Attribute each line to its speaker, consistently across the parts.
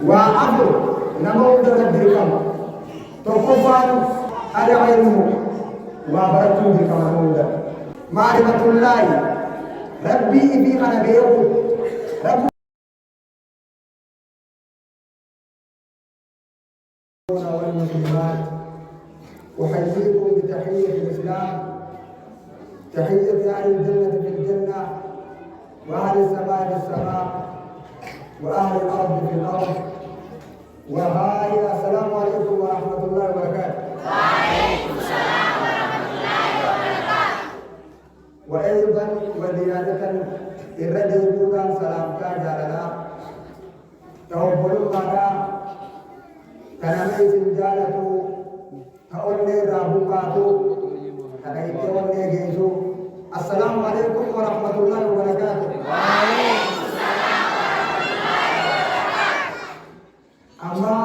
Speaker 1: وعفو نمو دربكم تقفان العلم وبركوا بكم نمو معرفة الله ربي في قلبه رب والمسلمات أحييكم بتحية الإسلام تحية أهل الجنة في الجنة وأهل السماء في السماء وأهل الأرض في الأرض وهاي السلام عليكم ورحمة الله وبركاته.
Speaker 2: وعليكم السلام ورحمة الله وبركاته.
Speaker 1: وأيضا وزيادة الرجل يقول سلام كاجالنا توبل ماذا كنامي سنجالة تقولني رابوكاتو تقولني جيسو. السلام عليكم ورحمة الله وبركاته.
Speaker 2: وعليكم السلام ورحمة الله وبركاته.
Speaker 1: أما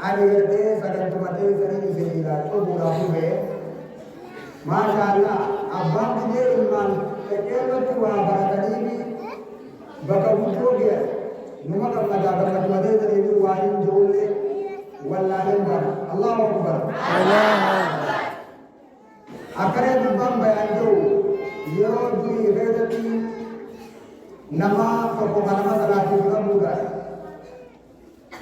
Speaker 1: أنا يرتي سكنت متى سنين سنيلا تقول أبوه ما شاء الله أبغى تجي إيمان كأنه توا بركاني بكابوجو gaya نما كم نجابر كتوادة سنين وارين جولة والله أكبر الله أكبر أكره دبام بيانجو يودي إبادتي نما فكوهانما سلاتي بنا بودا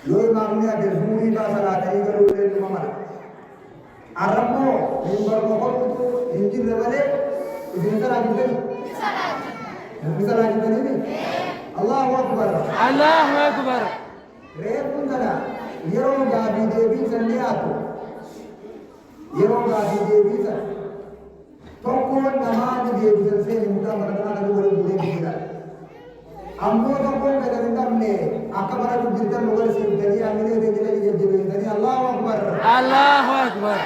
Speaker 1: لوي مامني أدر بوري با سلاتي كروله نما أرمو نمبر مكتوب إنجي رمله إذن سلاتي بني سلاتي بني الله أكبر
Speaker 2: الله أكبر.
Speaker 1: ريبون سلا يروم جابي ديبي سنياتو يروم جابي ديبي سن تقول نماذج ديبي سن مكان مرتنا كذا بقول بقول بقول أمو تقول كذا نتامني أكبر تو جدا نقول سيد دنيا أمينه دنيا اللي جب دنيا الله أكبر
Speaker 2: الله أكبر.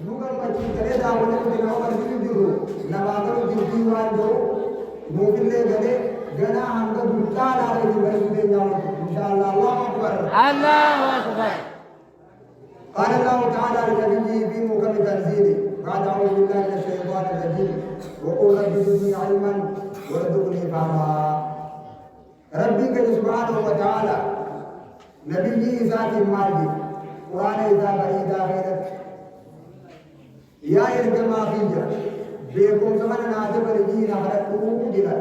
Speaker 1: نقول بچي كذا داونه كذا نقول كذا جدو نماذج جدي وانجو نقول له كذا جنا هم كذا بكار على جبل دنيا إن شاء الله الله أكبر.
Speaker 2: الله أكبر.
Speaker 1: قال الله تعالى لنبيه في محكم تنزيله بعد أعوذ بالله من الشيطان الرجيم وقل رب زدني علما وارزقني فهما. ربي سبحانه وتعالى نبيه ذات المالك قرآن إذا بعيدا غيرت يا إرجما فيجا بيكم زمان نادب رجين أخرت قلوب جلا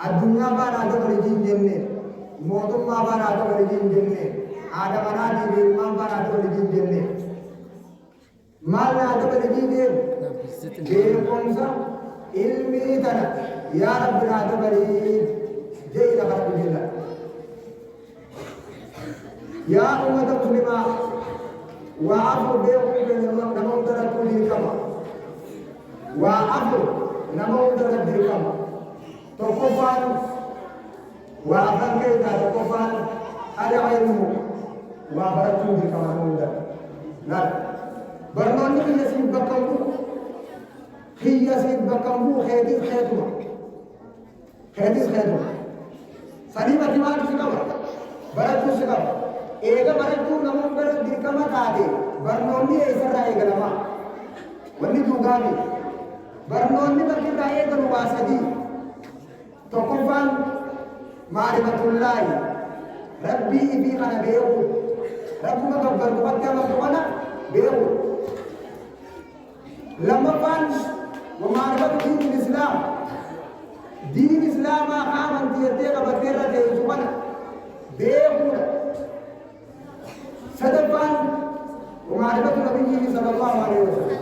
Speaker 1: الدنيا با نادب رجين جنة موتم ما با نادب رجين جنة آدم نادي بيمان با نادب رجين جنة مال نادب رجين جنة بيكم زمان علمي تنا يا رب نادب رجين جاي لغرب الجنة يا أمة مسلمة وعفو بيكم نمو دركوا لكما وعفو نمو دركوا لكما تقفان وعفان كيدا تقفان العلم وبركوا لكما نمو دركوا لا برنامج يسيب بكمبو هي يسيب بكمبو خيديس خيدما خيديس خيدما سليمة دماغ سكوا بركوا سكوا إيجا بركوا نمو بركوا لكما تادي برنامج يسرع إيجا لما وني دوغامي برنامج بركوا رايه درواسدي تقفان معرفة الله ربي في أنا بيقول ربنا كبر كبر كبر بيقول لما فان ومعرفة دين الإسلام دين الإسلام آمن تيرتيك بكرة تيجونا بيقول سدفان ومعرفة نبيه صلى الله عليه وسلم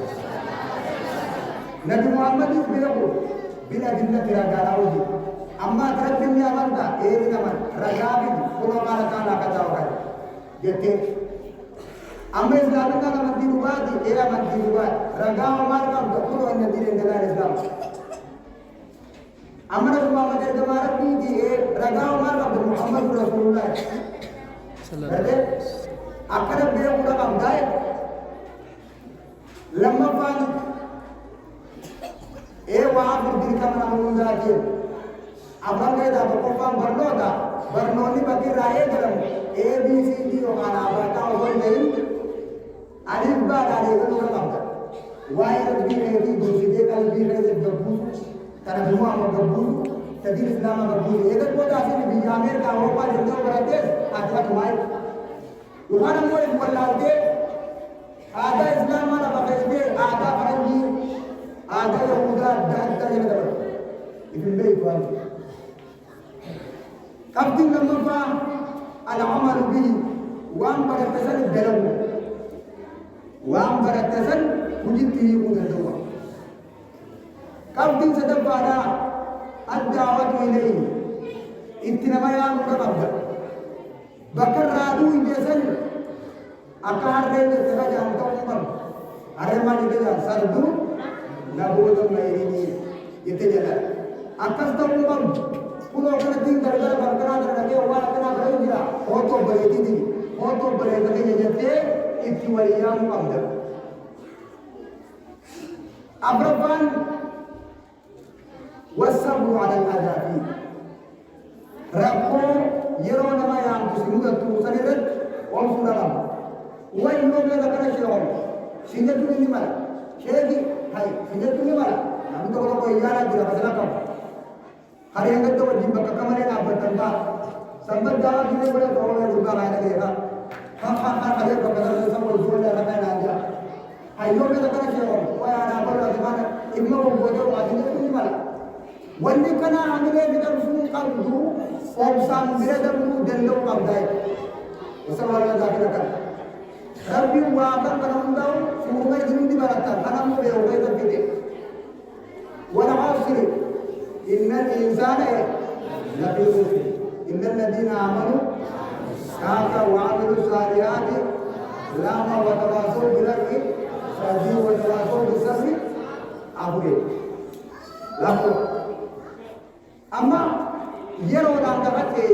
Speaker 1: نبي محمد بيقول بلا جنة رجاء أما تركني أمانة إيه نمان رجاء كل ما رجعنا كذا جت أما إسلام كذا من دينوادي إيه من دينواد رجاء ما رجع كل إن دين إننا الإسلام أما نبي محمد إذا ما ربي إيه رجاء ما رجع محمد رسول الله هذا أكرم بيقول كم داي لما فان إيه وعاب الدين كمان أمون ذاكير أبغى كذا بكفام برنودا برنوني بكير رايه كلام A B C D وكان أبغى تاوزن دين ألف بار عليه كلام كلام واي ربي كذي دوسيدة كذي كذي دبوس ترى دموع ما دبوس تدين إسلام ما دبوس إذا كنت أصلي بيجامير كهوبا جندو برادس أتوا تماي يقال مولد ولا أوكي هذا إسلام أنا بقيته هذا فرنجي هذا يهودا ده تاني بدر في البيت والله كابتن لما فا العمل به وأم برتسل الدلو وأم برتسل وجدته يقول الدواء كابتن ستبعنا الدعوة إليه إنتما يا مكبر بكر رادو إنجازن أكار ريل تراجع مكبر أرمان إنجاز سردو نبود مايريني يتجلا أكاس تمام كلو كنا تين درجة بركنا درجة ولا كنا درجة أوتو بريدي دي أوتو بريدي كي يجتة إتواليا مكبر أبرفان والصبر على الأذى ربو يرون ما يعمل سنود وانصرهم وين يوم ذكر شيئا سنجد من مالا شيء هاي سنجد من مالا نحن تقول لك يانا جرا مثلا كم هذه عندك تو جيب كمان أنا بتنبا سبب جاوا جيني بڑے پرابلم ہے دکان آنے کے ها ها هذه كمان سب وجود له ركنا ناجا هاي يوم ذكر شيئا ويانا بقول كمان إما وجود واجد من مالا واني كنا عمله بدرسون قلبه وابسام بردم دلو قبضاي وصلى الله عليه وسلم ربي واقع كلام داو سموما يدين دي بركة كلام مو بيوجد كده والعصر إن الإنسان لفي خسر إن الذين آمنوا وعملوا الصالحات لما وتواصوا بالحق وتواصوا بالصبر أبوه لا أما yeroo dhaan gabatee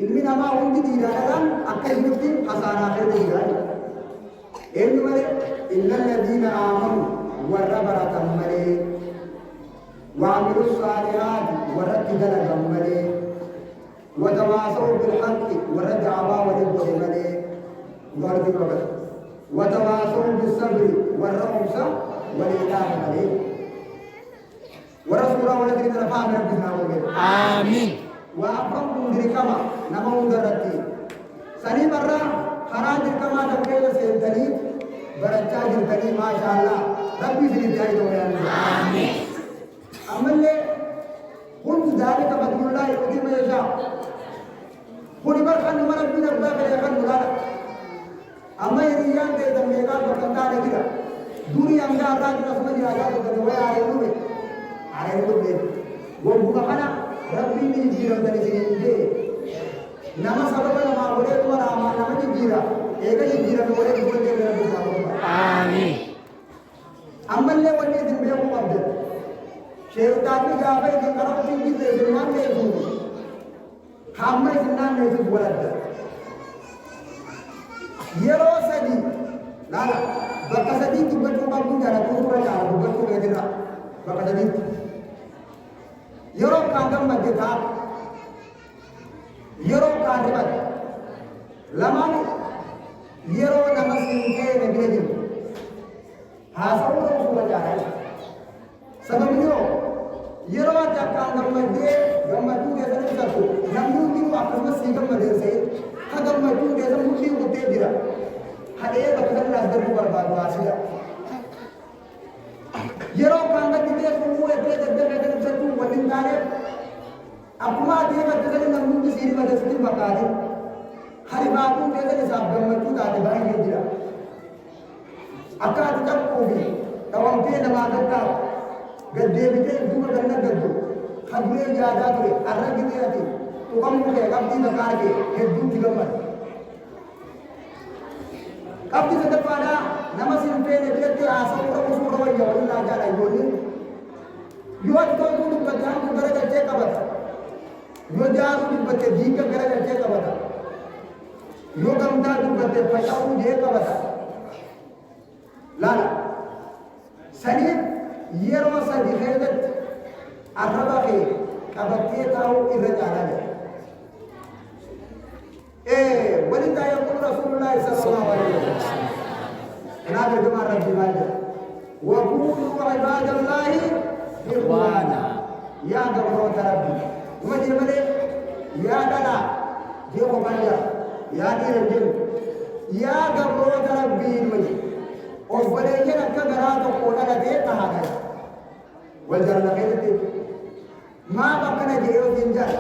Speaker 1: ilmi namaa hundi dhiiraadhaan akka ilmitti hasaanaa ta'e dhiiraadha. Eenyu malee illal ladiina aamanu warra baratan malee waamilu saalihaati warratti dalagan malee watawaasawu bilhaqqi warra da'awaa waliin godhe malee warri qabata watawaasawu bisabri warra obsa walii dhaaba malee ورسول الله الذي نفع من ربنا آمين وأفهم دركما نمو درتي سني مرة خراج دركما دمكيل سيدني برجع درتني ما شاء الله ربي سيد جاي دويا آمين أمل كن ذلك بدل الله يقدم ما يشاء كن برخان مرة بين ربنا بيخان ملانا أما يريان كي دميكا بكتان كده دوري أمدا راج رسول الله دويا عليه على الوجه وبكرة ربي من جيران تنسيني نما سبب لما ولد ولا ما نما جيران إيجا جيران ولد ولد ولد آمين أما اللي ولد ذنبه مقدر شيطان جابه ذكره في جد زمان يزول هم زمان يزول ولد يرو سدي لا بكسدي تبتو كم جانا تقول جانا تبتو كذا بكسدي يرو كاندم مجدا يرو كاندم لما يرو نمسين كي نبيجي هاسو رسول جاهل سبب يرو جا كاندم مجدا गम्मतू जैसा नहीं करतो नम्मू की वापस में सीगम मदर से गम्मतू जैसा मुट्ठी होते दिरा हरे बखर नजर को बर्बाद वासिया यरो कांगा दिले सुमु एते जद्दे बेदन से तू वलिन दारे अपमा दे बदल नम्मू की सीरी मदर से बता दे हरि बातू जैसे हिसाब गम्मतू दाते भाई ये दिरा अकाद तक को भी तवम पे नमाज का गद्दे बिते तू गन्ना गद्दू खबरे ज्यादा तो अर्रा की दिया थी तो कम हो गया कब दी बकार के ये दूध की गम्मत कब दी सदर पाड़ा नमस्ते पे ने बिलते आसम को उसको रवा या वल्ला जा रहा है यो तो दूध बचान को करे चेक का बता यो जा दूध बच्चे दी का करे चेक का बता यो गमदा दूध बच्चे पचाऊ दे का बता लाला सलीब ये रो सदी खैरत araba ke kabatti tahu irjana ne walida yaqul rasulullah sallallahu alaihi wasallam ana da jama'a rabbi mali wa qulu ibadallahi ikhwana ya gabro rabbi kuma je male ya dala je ko banja يا دي رجل يا قبروت ربي المجد وفليجنا كقرات وقونا لديك هذا والجرد خيرتي ما بقنا جيو تنجر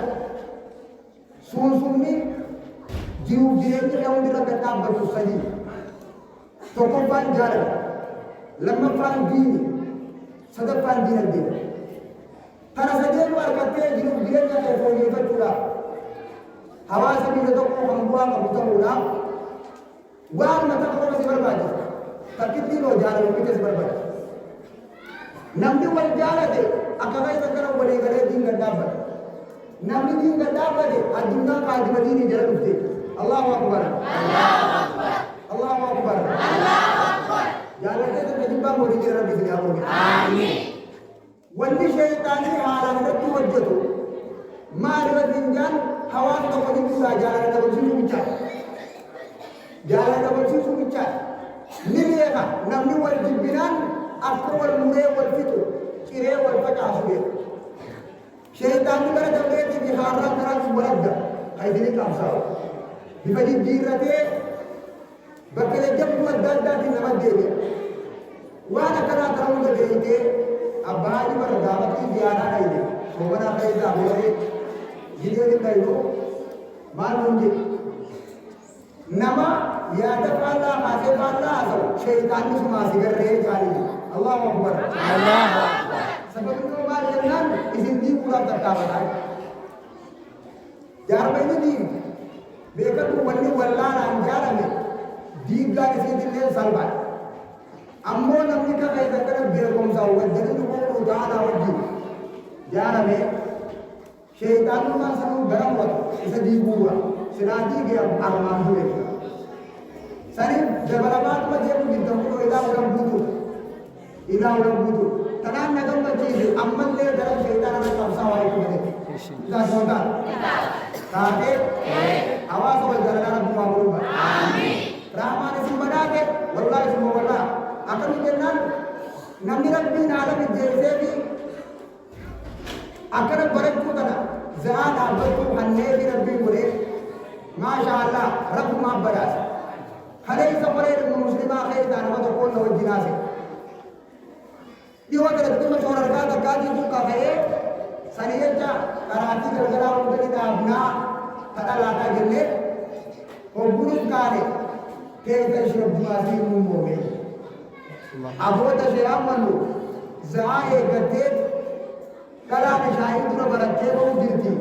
Speaker 1: سوني جيو جيو يوم دي ركتاب بتوصلي توقفان جارة لما فان ديني صدق فان دين الدين ترى سجل واركتة جيو جيو يفوني فتولا هوا سبيل توقف همبوا كبتولا وان متى كروس بربادي تكتي لو جارة وكتة بربادي نمدي والجارة دي أكاكاي تكرا ولي غري دين غدابة نمدي دين غدابة دي الدنيا قادم ديني جرد دي الله أكبر الله أكبر جارة دي تجيبا مولي جرد دي آمين واللي شيطاني حالا مدتو وجدو ما رد إنجان حوان تقولي بسا جارة دبسيسو بيچا جارة دبسيسو بيچا نميغا نمدي والجبنان أفكار المرء والفتو كيره والفتاة شيطان بره دبلت بحارة تراث ولد هيدري كامسا بفدي جيرته بكرة جب مدد داتي نمد ديه وانا كنا تراون ديه أباجي بره دعوت کی زیادہ نہیں دے سوبنا کہتا ہے جیدے دے کہو معلوم جی نما یا دفعنا حاسبنا أسو شيطان مسما سيگر رہے جاری الله أكبر الله أكبر sebab itu marilah izin di pulang terkawan jar ini di mereka tu wali wallah anjara ni diga isi di salbat ammo namni ka kay dakar bekom sa wa jadi ko dana wajib jara me syaitan ma sanu garam wa isa di buwa sinadi ge arman huwe sari jabalabat ma je ku bidam ko ila uram butu ila uram butu tanam nagam ma cheez amman le daram shaitan na kamsa wa ko de ila soda kaate awas wa jarana buwa buwa amin rahman simbadake wallahi subhanallah akan mengenal namni rabbi alam jese bi akan barakku tana zaan abatu hanne bi rabbi mure masyaallah rabb ma badas khalai sabare muslima khair dana to ko no jinase diwa kada tu mashwara ka kaji tu ka hai saniyaja karati gargara undani da abna tada lata gelle ko buruk kare ke dashra buazi mume abota shayamanu zae gadet kala shahid na barakhe ko dirti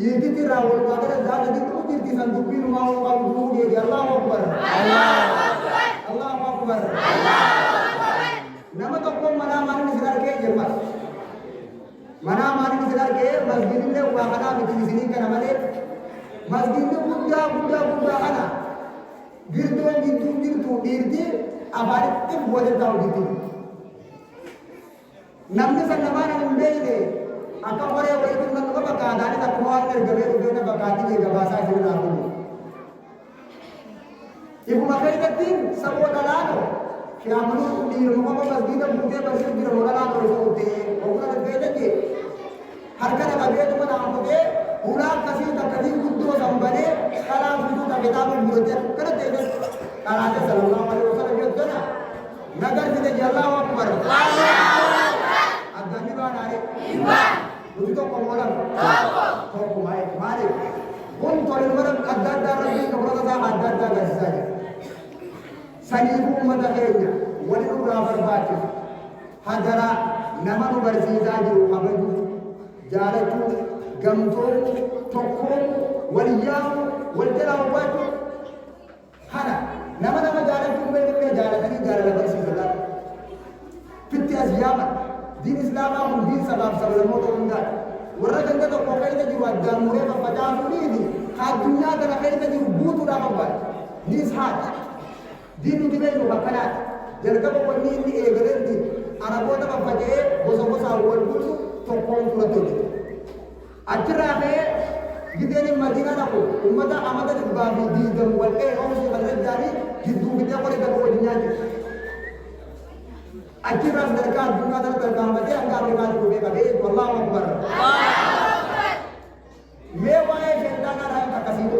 Speaker 1: idi tira wal magara zaade ditu dirti sandupi nu maau ka du de Allahu akbar Allahu akbar Allahu akbar Allahu akbar nama to ko mana man misrar ke jemas mana man misrar ke masjid le wa kana bi sini kana male masjid le buddha ana girtu dirti abarit boleh tahu gitu. Namni sanamana mbele akapare waitu nango bakadani takwan nergabe ugena bakati ke gabasa sirna aku. Ibu makai ketin sabo dalano kiamanu di rumah masjid buke masjid di rumah dalano rote ogana bede ke harkana ka bede mana amke ura kasi takadi guddo sambane kala guddo ta kitabul murte karate karate sallallahu alaihi wasallam yodana nagar jide Allahu akbar Allahu akbar adani banare iman begitu komolan toko mai mari pun tolin maram adada rabbi kebrata sama adada saja sanibu madakenya walidu rabbati hadara namanu barziza jiru abadu jalatu gamto tokko waliyamu waljalawatu hana nama jalan kumbe ne jalan bersi salat fitti azyaman din islam am din sabab sabab mo to ngal warra ganda to ko kay ji wadda mure ba pada ni ha dunya da kay ji butu da babba ni shat din di be no bakana jelka ko ni ni e garen di arabo da babba je boso bosa wol butu to ko ko to ajra be gideni madina na ko ummata amada di babi di dam wal e on si balad jari jiddu gidya ko da ko dinya ji ajra darka dunya dar darka mate anga me ka ko be ka be wallahu akbar Allahu akbar me wae shaytana ra ka kasi to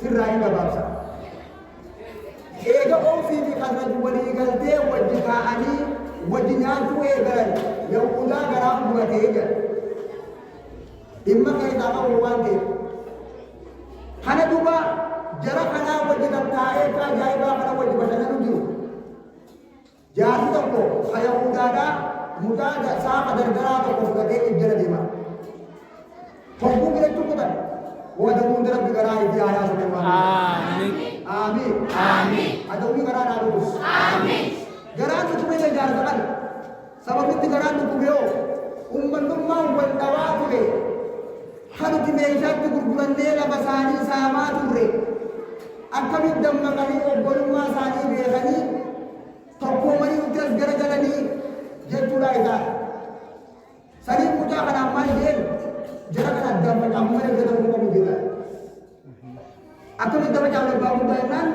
Speaker 1: sirraa gabaabsa. Eega ofii fi khazraj walii galtee wajji taa'anii wajji nyaachuu eegalan Yahudaa garaan gubatee jira. Dhimma keessaa qabu waan ta'eef. Kana duuba jara kanaa wajji taa'ee ajaa'ibaa kana wajji bashannanu jiru. Jaarsi tokko ha Yahudaadhaa mucaa saaqa dardaraa tokko fudhatee ijjala deema. Hogguu birachuu kutan. Wadamuun darabbi garaa itti aayaa sunan
Speaker 2: Amin.
Speaker 1: Amin.
Speaker 2: Amin.
Speaker 1: Adawwi garaa naa dhufus.
Speaker 2: Amin.
Speaker 1: Garaan tutumee jaarsa kana. Sababitti garaan tutumee uummanummaan wal dhabaa ture. Hanuti meeshaatti gurgurannee lafa isaanii saamaa turre. Akkamitti dammaqanii obbolummaa isaanii beekanii tokkoomanii nuti as garagalanii jechuudha isaa. Saniin mucaa kanaan maal jeen jara kana dammaqaa mana jedhamu qabu jedha. Akkamitti dammaqaa labbaa guddaa jennaan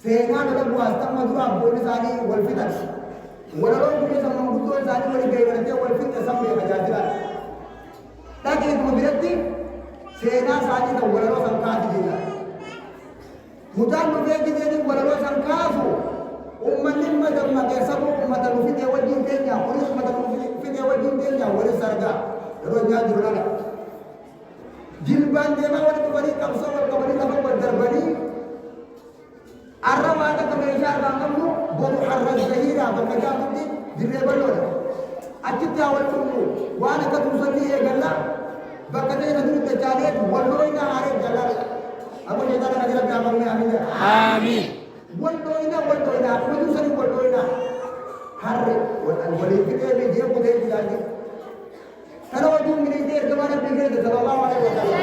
Speaker 1: seenaa lola bu'aastamma dura abboonni isaanii wal fixan. Walaloon kunis manguddoo isaanii walii gaheegalatee wal fixa sammee tajaajilan. Dhageetuma biratti seenaa isaanii kan walaloo san kaati jedha. Mucaan dhufee gideeni walaloo san kaasu uummanni dammaqee sabuu uummata nu fixee wajjin teenya kunis uummata nu fixee wajjin teenya walis argaa yeroo nyaatu jiru laga. Jilbaan deemaa wal qabanii qabsoo wal qabanii lafa wal darbanii arra waan akka meeshaa irraa qabnu boru harra zahiiraa bakka jaatutti dirree bal'oodha. Achitti haa wal qabnu waan akka tuusanii eegallaa bakka ta'e na duri dachaalee wallooyina haaree jalaala. Aku cerita dengan jelas gambarnya amin ya.
Speaker 2: Amin.
Speaker 1: Wallooyina akkuma tuusanii wallooyina harre walii fixee fi jee kutee jiraati. Kana wajjin miliitee ergamaa rabbii keessa sallallahu alaihi wa sallam.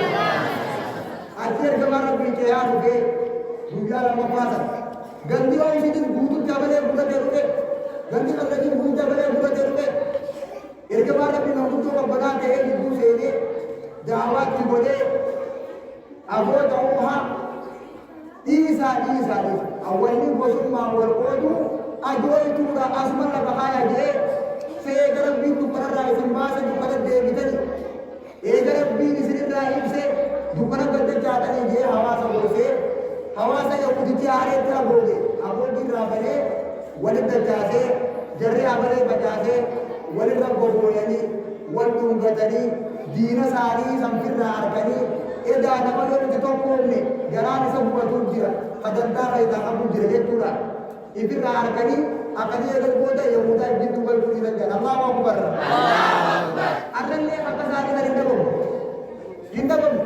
Speaker 1: Achi ergamaa rabbii ce'aa dhufee guyyaa lammaffaa sana. Gandi waan isiitiin guututti abalee guutatee dhufe. Gandi kallattiin guututti abalee guutatee dhufe. Ergamaa rabbii manguddoo qabbanaa ta'ee gidduu seenee daawaatti godhee aboota uumaa dhiisaa awwalli gosummaa wal qoodu ajooyituudha asuma lafa haaya jee seega rabbiin dukkanarraa isin baase dukkana deebitani eega rabbiin isinirraa ibse dukkana gaddachaatanii jee hawaasa gorsee hawaasa yahudichi haareetti agooge aboonni irraa balee walit dachaasee jarri abalee facaasee walirra gogooyanii wal dhungatanii diina isaanii sanfirraa harkanii edaa nama yooti tokkoomne garaan isa gubatu jira kadantaa faayidaa qabu jira jechuudha. Ifirraa harkanii akkanii eegalboota Yahudaa jiddu balfuu jiran jedha. Allahu akbar. Arrallee akka isaanii kan hin dhabamu.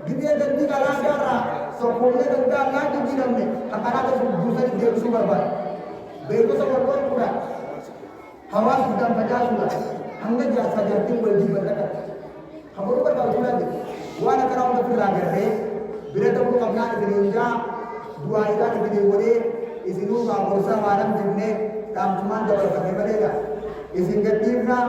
Speaker 1: Gidee gandii karaa gaarraa sokkoollee dandaa laa jijjiiramne akkanaa tokko buusanii deebisuu barbaada. Beektota wal qorquudha. Hawaasa guddaan facaasuudha. Hanga jaarsaa jaartiin wal jibban Kamu bertahu lagi, wana kana untuk filagare, bila tahu kamna Indonesia, dua ikan Indonesia, isinu kamu bersama malam jimne, kamu cuma dapat pakai mereka, isin ketirna.